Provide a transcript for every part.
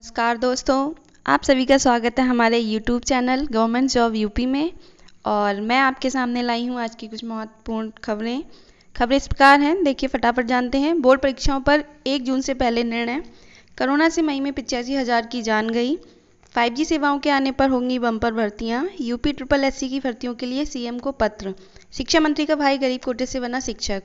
नमस्कार दोस्तों, आप सभी का स्वागत है हमारे YouTube channel government job UP में। और मैं आपके सामने लाई हूँ आज की कुछ महत्वपूर्ण खबरें इस प्रकार हैं। देखिए, फटाफट जानते हैं। बोर्ड परीक्षाओं पर 1 जून से पहले निर्णय। कोरोना से मई में 85,000 की जान गई। 5G सेवाओं के आने पर होंगी बम्पर भर्तियां। यूपी SSSC की भर्तियों के लिए सीएम को पत्र। शिक्षा मंत्री का भाई गरीब कोटे से बना शिक्षक।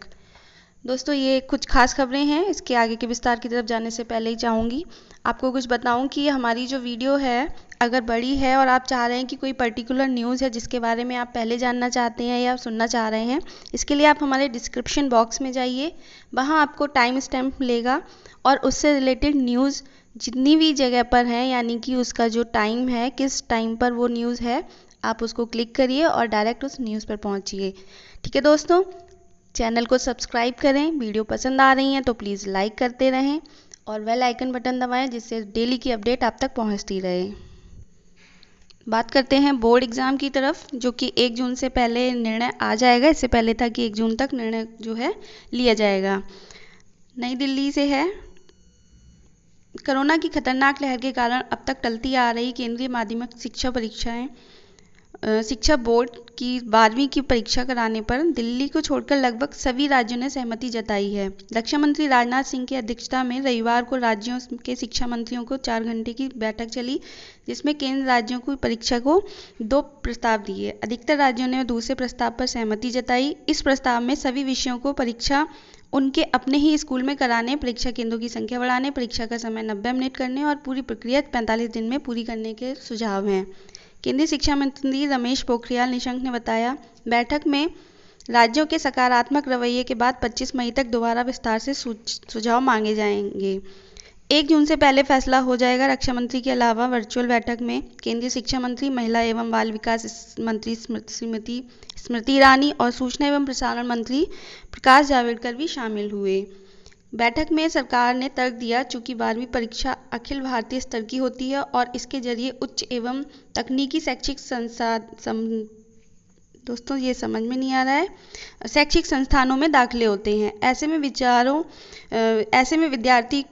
दोस्तों, ये कुछ खास खबरें हैं। इसके आगे के विस्तार की तरफ जाने से पहले ही चाहूँगी आपको कुछ बताऊं कि हमारी जो वीडियो है, अगर बड़ी है और आप चाह रहे हैं कि कोई पर्टिकुलर न्यूज़ है जिसके बारे में आप पहले जानना चाहते हैं या सुनना चाह रहे हैं, इसके लिए आप हमारे डिस्क्रिप्शन बॉक्स में जाइए। वहाँ आपको टाइम स्टैम्प मिलेगा और उससे रिलेटेड न्यूज़ जितनी भी जगह पर है, यानी कि उसका जो टाइम है, किस टाइम पर वो न्यूज़ है, आप उसको क्लिक करिए और डायरेक्ट उस न्यूज़ पर पहुँचिए। ठीक है दोस्तों, चैनल को सब्सक्राइब करें। वीडियो पसंद आ रही हैं तो प्लीज़ लाइक करते रहें और बेल आइकन बटन दबाएं, जिससे डेली की अपडेट आप तक पहुंचती रहे। बात करते हैं बोर्ड एग्ज़ाम की तरफ, जो कि 1 जून से पहले निर्णय आ जाएगा। इससे पहले था कि 1 जून तक निर्णय जो है लिया जाएगा। नई दिल्ली से है। कोरोना की खतरनाक लहर के कारण अब तक टलती आ रही केंद्रीय माध्यमिक शिक्षा परीक्षाएं शिक्षा बोर्ड की 12वीं की परीक्षा कराने पर दिल्ली को छोड़कर लगभग सभी राज्यों ने सहमति जताई है। रक्षा मंत्री राजनाथ सिंह की अध्यक्षता में रविवार को राज्यों के शिक्षा मंत्रियों को 4 घंटे की बैठक चली, जिसमें केंद्र राज्यों को परीक्षा को 2 प्रस्ताव दिए। अधिकतर राज्यों ने दूसरे प्रस्ताव पर सहमति जताई। इस प्रस्ताव में सभी विषयों को परीक्षा उनके अपने ही स्कूल में कराने, परीक्षा केंद्रों की संख्या बढ़ाने, परीक्षा का समय 90 मिनट करने और पूरी प्रक्रिया 45 दिन में पूरी करने के सुझाव हैं। केंद्रीय शिक्षा मंत्री रमेश पोखरियाल निशंक ने बताया, बैठक में राज्यों के सकारात्मक रवैये के बाद 25 मई तक दोबारा विस्तार से सुझाव मांगे जाएंगे। 1 जून से पहले फैसला हो जाएगा। रक्षा मंत्री के अलावा वर्चुअल बैठक में केंद्रीय शिक्षा मंत्री, महिला एवं बाल विकास मंत्री श्रीमती स्मृति ईरानी और सूचना एवं प्रसारण मंत्री प्रकाश जावड़ेकर भी शामिल हुए। बैठक में सरकार ने तर्क दिया, चूंकि 12वीं परीक्षा अखिल भारतीय स्तर की होती है और इसके जरिए उच्च एवं तकनीकी शैक्षिक दोस्तों ये समझ में नहीं आ रहा है, शैक्षिक संस्थानों में दाखिले होते हैं। ऐसे में विद्यार्थी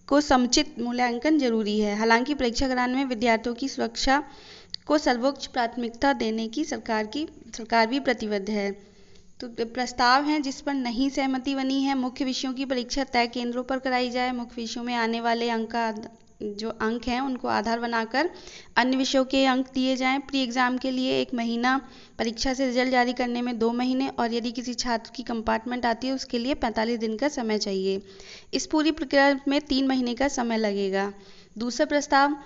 को समुचित मूल्यांकन जरूरी है। हालांकि परीक्षा कराने में विद्यार्थियों की सुरक्षा को सर्वोच्च प्राथमिकता देने की सरकार भी प्रतिबद्ध है। तो प्रस्ताव हैं जिस पर नहीं सहमति बनी है। मुख्य विषयों की परीक्षा तय केंद्रों पर कराई जाए। मुख्य विषयों में आने वाले अंक हैं उनको आधार बनाकर अन्य विषयों के अंक दिए जाएं। प्री एग्जाम के लिए 1 महीना, परीक्षा से रिजल्ट जारी करने में 2 महीने और यदि किसी छात्र की कंपार्टमेंट आती है उसके लिए 45 दिन का समय चाहिए। इस पूरी प्रक्रिया में 3 महीने का समय लगेगा। दूसरा प्रस्ताव,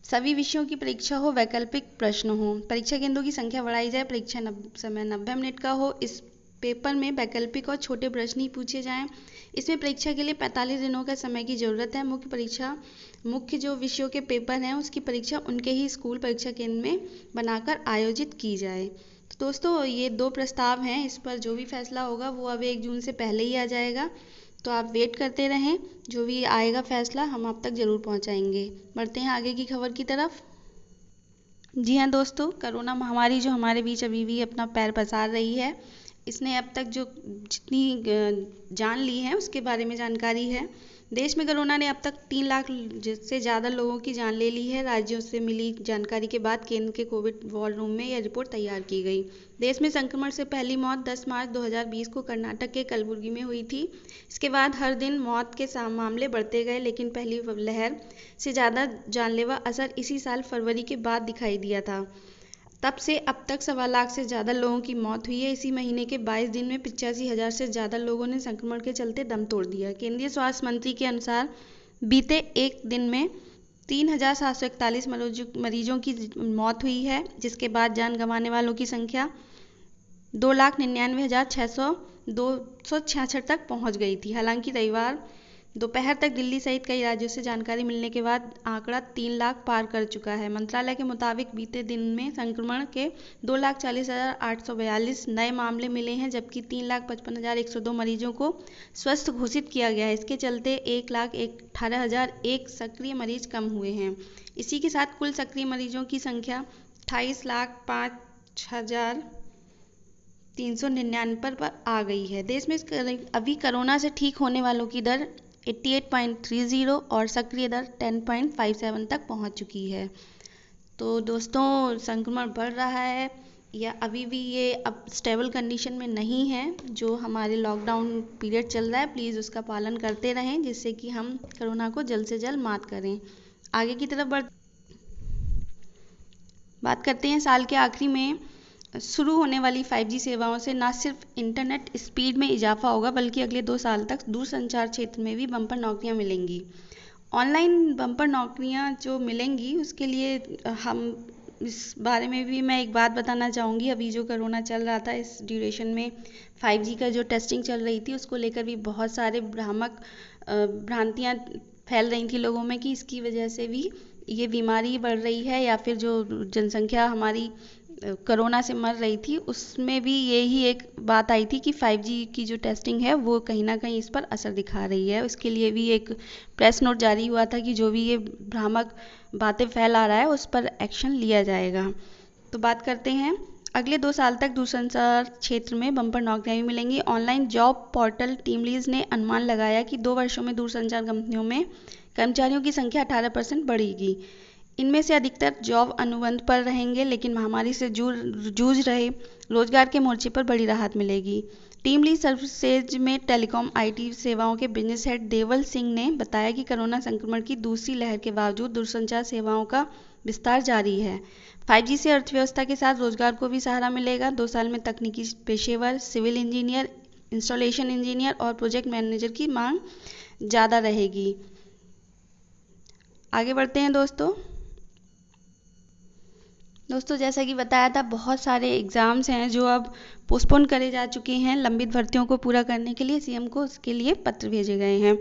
सभी विषयों की परीक्षा हो, वैकल्पिक प्रश्न हो, परीक्षा केंद्रों की संख्या बढ़ाई जाए, परीक्षा समय 90 मिनट का हो। इस पेपर में वैकल्पिक और छोटे प्रश्न ही पूछे जाएं। इसमें परीक्षा के लिए 45 दिनों का समय की ज़रूरत है। मुख्य जो विषयों के पेपर हैं उसकी परीक्षा उनके ही स्कूल परीक्षा केंद्र में बनाकर आयोजित की जाए। तो दोस्तों, ये 2 प्रस्ताव हैं। इस पर जो भी फैसला होगा वो अब 1 जून से पहले ही आ जाएगा। तो आप वेट करते रहें, जो भी आएगा फैसला हम आप तक ज़रूर पहुंचाएंगे। बढ़ते हैं आगे की खबर की तरफ। जी हाँ दोस्तों, कोरोना महामारी जो हमारे बीच अभी भी अपना पैर पसार रही है, इसने अब तक जो जितनी जान ली है उसके बारे में जानकारी है। देश में कोरोना ने अब तक 3 लाख से ज़्यादा लोगों की जान ले ली है। राज्यों से मिली जानकारी के बाद केंद्र के कोविड वॉर रूम में यह रिपोर्ट तैयार की गई। देश में संक्रमण से पहली मौत 10 मार्च 2020 को कर्नाटक के कलबुर्गी में हुई थी। इसके बाद हर दिन मौत के मामले बढ़ते गए, लेकिन पहली लहर से ज़्यादा जानलेवा असर इसी साल फरवरी के बाद दिखाई दिया था। तब से अब तक 1.25 लाख से ज़्यादा लोगों की मौत हुई है। इसी महीने के 22 दिन में 85,000 से ज़्यादा लोगों ने संक्रमण के चलते दम तोड़ दिया। केंद्रीय स्वास्थ्य मंत्री के अनुसार बीते एक दिन में 3,741 मरीजों की मौत हुई है, जिसके बाद जान गंवाने वालों की संख्या 2,99,266 तक पहुंच गई थी। हालांकि रविवार दोपहर तक दिल्ली सहित कई राज्यों से जानकारी मिलने के बाद आंकड़ा 3 लाख पार कर चुका है। मंत्रालय के मुताबिक बीते दिन में संक्रमण के 2,40,842 नए मामले मिले हैं, जबकि 3,55,102 मरीजों को स्वस्थ घोषित किया गया है। इसके चलते 1,18,001 सक्रिय मरीज कम हुए हैं। इसी के साथ कुल सक्रिय मरीजों की संख्या 28,05,399 पर आ गई है। देश में अभी कोरोना से ठीक होने वालों की दर 88.30 और सक्रिय दर 10.57 तक पहुंच चुकी है। तो दोस्तों, संक्रमण बढ़ रहा है या अभी भी ये अब स्टेबल कंडीशन में नहीं है। जो हमारे लॉकडाउन पीरियड चल रहा है, प्लीज़ उसका पालन करते रहें, जिससे कि हम कोरोना को जल्द से जल्द मात करें। आगे की तरफ बात करते हैं। साल के आखिरी में शुरू होने वाली 5G सेवाओं से न सिर्फ इंटरनेट स्पीड में इजाफा होगा, बल्कि अगले 2 साल तक दूरसंचार क्षेत्र में भी बम्पर नौकरियां मिलेंगी। ऑनलाइन बम्पर नौकरियां जो मिलेंगी, उसके लिए हम इस बारे में भी मैं एक बात बताना चाहूँगी। अभी जो कोरोना चल रहा था, इस ड्यूरेशन में 5G का जो टेस्टिंग चल रही थी, उसको लेकर भी बहुत सारे भ्रांतियाँ फैल रही थी लोगों में कि इसकी वजह से भी ये बीमारी बढ़ रही है, या फिर जो जनसंख्या हमारी कोरोना से मर रही थी, उसमें भी यही एक बात आई थी कि 5G की जो टेस्टिंग है वो कहीं ना कहीं इस पर असर दिखा रही है। उसके लिए भी एक प्रेस नोट जारी हुआ था कि जो भी ये भ्रामक बातें फैला रहा है उस पर एक्शन लिया जाएगा। तो बात करते हैं, अगले 2 साल तक दूरसंचार क्षेत्र में बम्पर नौकरियां भी मिलेंगी। ऑनलाइन जॉब पोर्टल टीमलीज ने अनुमान लगाया कि 2 वर्षों में दूरसंचार कंपनियों में कर्मचारियों की संख्या 18% बढ़ेगी। इनमें से अधिकतर जॉब अनुबंध पर रहेंगे, लेकिन महामारी से जूझ रहे रोजगार के मोर्चे पर बड़ी राहत मिलेगी। टीम लीड सर्विसेज में टेलीकॉम आईटी सेवाओं के बिजनेस हेड देवल सिंह ने बताया कि कोरोना संक्रमण की दूसरी लहर के बावजूद दूरसंचार सेवाओं का विस्तार जारी है। 5G से अर्थव्यवस्था के साथ रोजगार को भी सहारा मिलेगा। 2 साल में तकनीकी पेशेवर, सिविल इंजीनियर, इंस्टॉलेशन इंजीनियर और प्रोजेक्ट मैनेजर की मांग ज़्यादा रहेगी। आगे बढ़ते हैं दोस्तों, जैसा कि बताया था, बहुत सारे एग्ज़ाम्स हैं जो अब पोस्टपोन करे जा चुके हैं। लंबित भर्तियों को पूरा करने के लिए सीएम को उसके लिए पत्र भेजे गए हैं।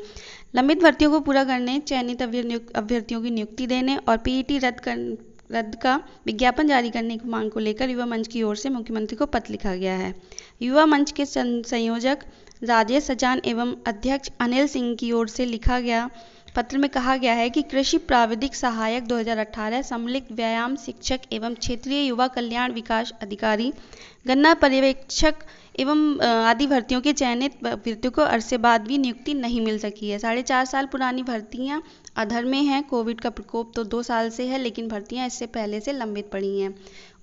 लंबित भर्तियों को पूरा करने, चयनित अभ्यर्थियों की नियुक्ति देने और पीईटी रद्द का विज्ञापन जारी करने की मांग को लेकर युवा मंच की ओर से मुख्यमंत्री को पत्र लिखा गया है। युवा मंच के संयोजक राजेश सचान एवं अध्यक्ष अनिल सिंह की ओर से लिखा गया पत्र में कहा गया है कि कृषि प्राविधिक सहायक 2018, सम्मिलित व्यायाम शिक्षक एवं क्षेत्रीय युवा कल्याण विकास अधिकारी, गन्ना पर्यवेक्षक एवं आदि भर्तियों के चयनित अभ्यर्थियों को अरसे बाद भी नियुक्ति नहीं मिल सकी है। 4.5 साल पुरानी भर्तियां अधर में हैं। कोविड का प्रकोप तो 2 साल से है, लेकिन भर्तियां इससे पहले से लंबित पड़ी हैं।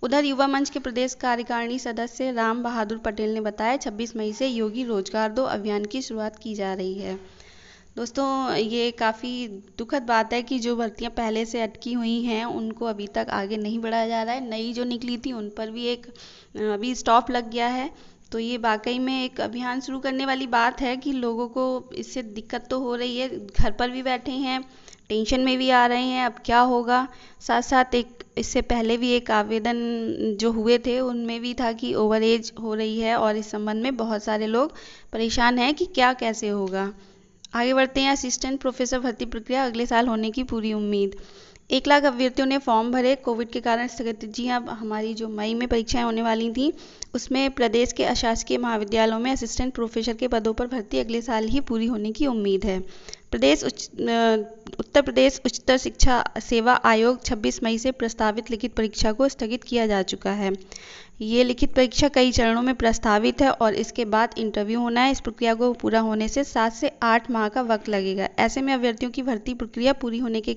उधर युवा मंच के प्रदेश कार्यकारिणी सदस्य राम बहादुर पटेल ने बताया, 26 मई से योगी रोजगार दो अभियान की शुरुआत की जा रही है। दोस्तों, ये काफ़ी दुखद बात है कि जो भर्तियां पहले से अटकी हुई हैं उनको अभी तक आगे नहीं बढ़ाया जा रहा है। नई जो निकली थी उन पर भी एक अभी स्टॉप लग गया है। तो ये वाकई में एक अभियान शुरू करने वाली बात है कि लोगों को इससे दिक्कत तो हो रही है, घर पर भी बैठे हैं, टेंशन में भी आ रहे हैं, अब क्या होगा। साथ साथ एक इससे पहले भी एक आवेदन जो हुए थे उनमें भी था कि ओवर एज हो रही है और इस संबंध में बहुत सारे लोग परेशान हैं कि क्या कैसे होगा। आगे बढ़ते हैं, असिस्टेंट प्रोफेसर भर्ती प्रक्रिया अगले साल होने की पूरी उम्मीद। 1 लाख अभ्यर्थियों ने फॉर्म भरे, कोविड के कारण स्थगित। जी हाँ, हमारी जो मई में परीक्षाएं होने वाली थी उसमें प्रदेश के अशासकीय महाविद्यालयों में असिस्टेंट प्रोफेसर के पदों पर भर्ती अगले साल ही पूरी होने की उम्मीद है। उत्तर प्रदेश उच्चतर शिक्षा सेवा आयोग 26 मई से प्रस्तावित लिखित परीक्षा को स्थगित किया जा चुका है। ये लिखित परीक्षा कई चरणों में प्रस्तावित है और इसके बाद इंटरव्यू होना है। इस प्रक्रिया को पूरा होने से 7 से 8 माह का वक्त लगेगा। ऐसे में अभ्यर्थियों की भर्ती प्रक्रिया पूरी होने के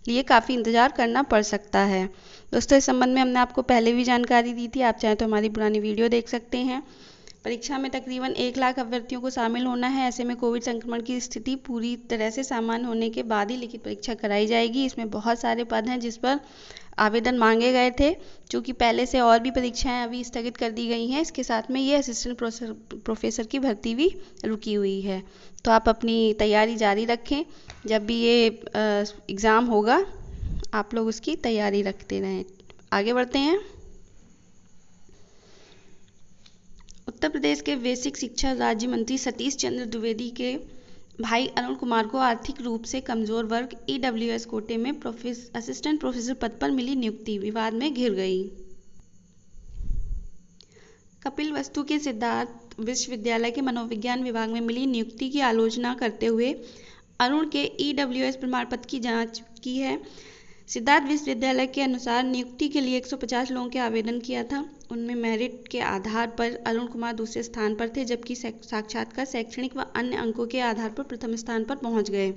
लिए काफ़ी इंतजार करना पड़ सकता है। दोस्तों, इस संबंध में हमने आपको पहले भी जानकारी दी थी, आप चाहें तो हमारी पुरानी वीडियो देख सकते हैं। परीक्षा में तकरीबन 1 लाख अभ्यर्थियों को शामिल होना है। ऐसे में कोविड संक्रमण की स्थिति पूरी तरह से सामान्य होने के बाद ही लिखित परीक्षा कराई जाएगी। इसमें बहुत सारे पद हैं जिस पर आवेदन मांगे गए थे, क्योंकि पहले से और भी परीक्षाएं अभी स्थगित कर दी गई हैं। इसके साथ में ये असिस्टेंट प्रोफेसर की भर्ती भी रुकी हुई है। तो आप अपनी तैयारी जारी रखें, जब भी ये एग्ज़ाम होगा आप लोग उसकी तैयारी रखते रहें। आगे बढ़ते हैं, उत्तर प्रदेश के बेसिक शिक्षा राज्य मंत्री सतीश चंद्र द्विवेदी के भाई अरुण कुमार को आर्थिक रूप से कमजोर वर्ग EWS कोटे में असिस्टेंट प्रोफेसर पद पर मिली नियुक्ति विवाद में घिर गई। कपिलवस्तु के सिद्धार्थ विश्वविद्यालय के मनोविज्ञान विभाग में मिली नियुक्ति की आलोचना करते हुए अरुण के EWS प्रमाण पत्र की जांच की है। सिद्धार्थ विश्वविद्यालय के अनुसार नियुक्ति के लिए 150 लोगों के आवेदन किया था। उनमें मेरिट के आधार पर अरुण कुमार दूसरे स्थान पर थे, जबकि साक्षात्कार, शैक्षणिक व अन्य अंकों के आधार पर प्रथम स्थान पर पहुंच गए।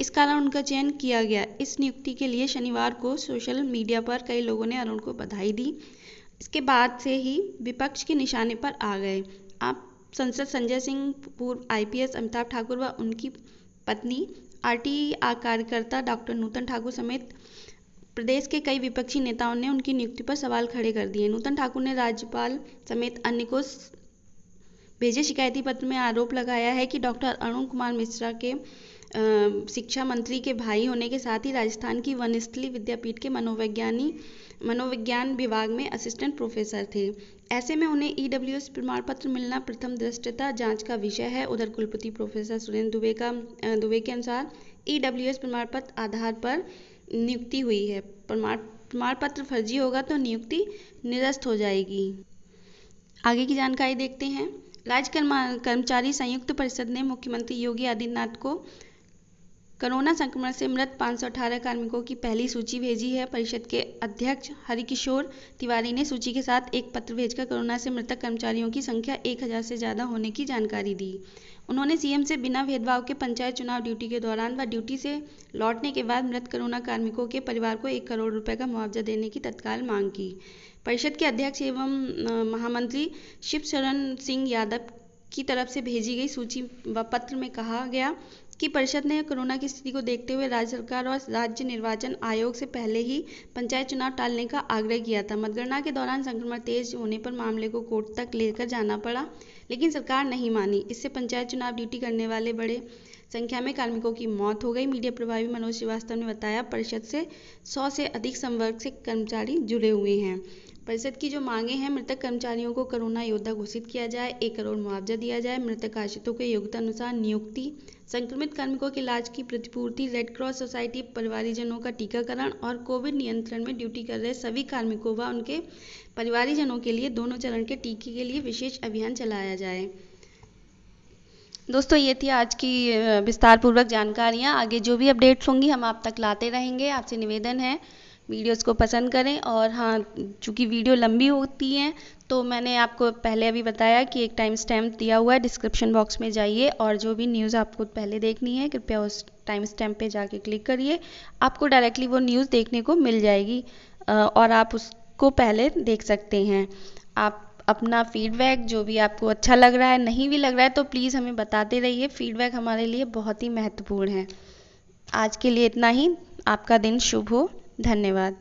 इस कारण उनका चयन किया गया। इस नियुक्ति के लिए शनिवार को सोशल मीडिया पर कई लोगों ने अरुण को बधाई दी। इसके बाद से ही विपक्ष के निशाने पर आ गए। आप सांसद संजय सिंह, पूर्व IPS अमिताभ ठाकुर व उनकी पत्नी RTI कार्यकर्ता डॉक्टर नूतन ठाकुर समेत प्रदेश के कई विपक्षी नेताओं ने उनकी नियुक्ति पर सवाल खड़े कर दिए। नूतन ठाकुर ने राज्यपाल समेत अन्य को भेजे शिकायती पत्र में आरोप लगाया है कि डॉक्टर अरुण कुमार मिश्रा के शिक्षा मंत्री के भाई होने के साथ ही राजस्थान की वनस्थली विद्यापीठ के मनोविज्ञान विभाग में असिस्टेंट प्रोफेसर थे। ऐसे में उन्हें EWS प्रमाण पत्र मिलना प्रथम दृष्टया जांच का विषय है। उधर कुलपति प्रोफेसर सुरेंद्र दुबे के अनुसार EWS प्रमाण पत्र आधार पर नियुक्ति हुई है। प्रमाण पत्र फर्जी होगा तो नियुक्ति निरस्त हो जाएगी। आगे की जानकारी देखते हैं। राज्य कर्मचारी संयुक्त परिषद ने मुख्यमंत्री योगी आदित्यनाथ को कोरोना संक्रमण से मृत 518 कार्मिकों की पहली सूची भेजी है। परिषद के अध्यक्ष हरिकिशोर तिवारी ने सूची के साथ एक पत्र भेजकर कोरोना से मृतक कर्मचारियों की संख्या 1000 से ज़्यादा होने की जानकारी दी। उन्होंने CM से बिना भेदभाव के पंचायत चुनाव ड्यूटी के दौरान व ड्यूटी से लौटने के बाद मृत कोरोना कार्मिकों के परिवार को 1 करोड़ रुपए का मुआवजा देने की तत्काल मांग की। परिषद के अध्यक्ष एवं महामंत्री शिव शरण सिंह यादव की तरफ से भेजी गई सूची व पत्र में कहा गया कि परिषद ने कोरोना की स्थिति को देखते हुए राज्य सरकार और राज्य निर्वाचन आयोग से पहले ही पंचायत चुनाव टालने का आग्रह किया था। मतगणना के दौरान संक्रमण तेज होने पर मामले को कोर्ट तक लेकर जाना पड़ा, लेकिन सरकार नहीं मानी। इससे पंचायत चुनाव ड्यूटी करने वाले बड़े संख्या में कार्मिकों की मौत हो गई। मीडिया प्रभारी मनोज श्रीवास्तव ने बताया, परिषद से 100 से अधिक संवर्ग से कर्मचारी जुड़े हुए हैं। परिषद की जो मांगे हैं, मृतक कर्मचारियों को कोरोना योद्धा घोषित किया जाए, 1 करोड़ मुआवजा दिया जाए, मृतक आश्रितों के योग्यता अनुसार नियुक्ति, संक्रमित कार्मिकों के इलाज की प्रतिपूर्ति, रेड क्रॉस सोसाइटी परिवारीजनों का टीकाकरण और कोविड नियंत्रण में ड्यूटी कर रहे सभी कार्मिकों व उनके परिवारीजनों के लिए दोनों चरण के टीके के लिए विशेष अभियान चलाया जाए। दोस्तों, ये थी आज की विस्तार पूर्वक जानकारियाँ। आगे जो भी अपडेट्स होंगी हम आप तक लाते रहेंगे। आपसे निवेदन है वीडियोस को पसंद करें। और हाँ, चूँकि वीडियो लंबी होती हैं तो मैंने आपको पहले अभी बताया कि एक टाइम स्टैम्प दिया हुआ है, डिस्क्रिप्शन बॉक्स में जाइए और जो भी न्यूज़ आपको पहले देखनी है कृपया उस टाइम स्टैम्प पे जाके क्लिक करिए। आपको डायरेक्टली वो न्यूज़ देखने को मिल जाएगी और आप उसको पहले देख सकते हैं। आप अपना फीडबैक, जो भी आपको अच्छा लग रहा है, नहीं भी लग रहा है तो प्लीज़ हमें बताते रहिए। फीडबैक हमारे लिए बहुत ही महत्वपूर्ण है। आज के लिए इतना ही। आपका दिन शुभ हो। धन्यवाद।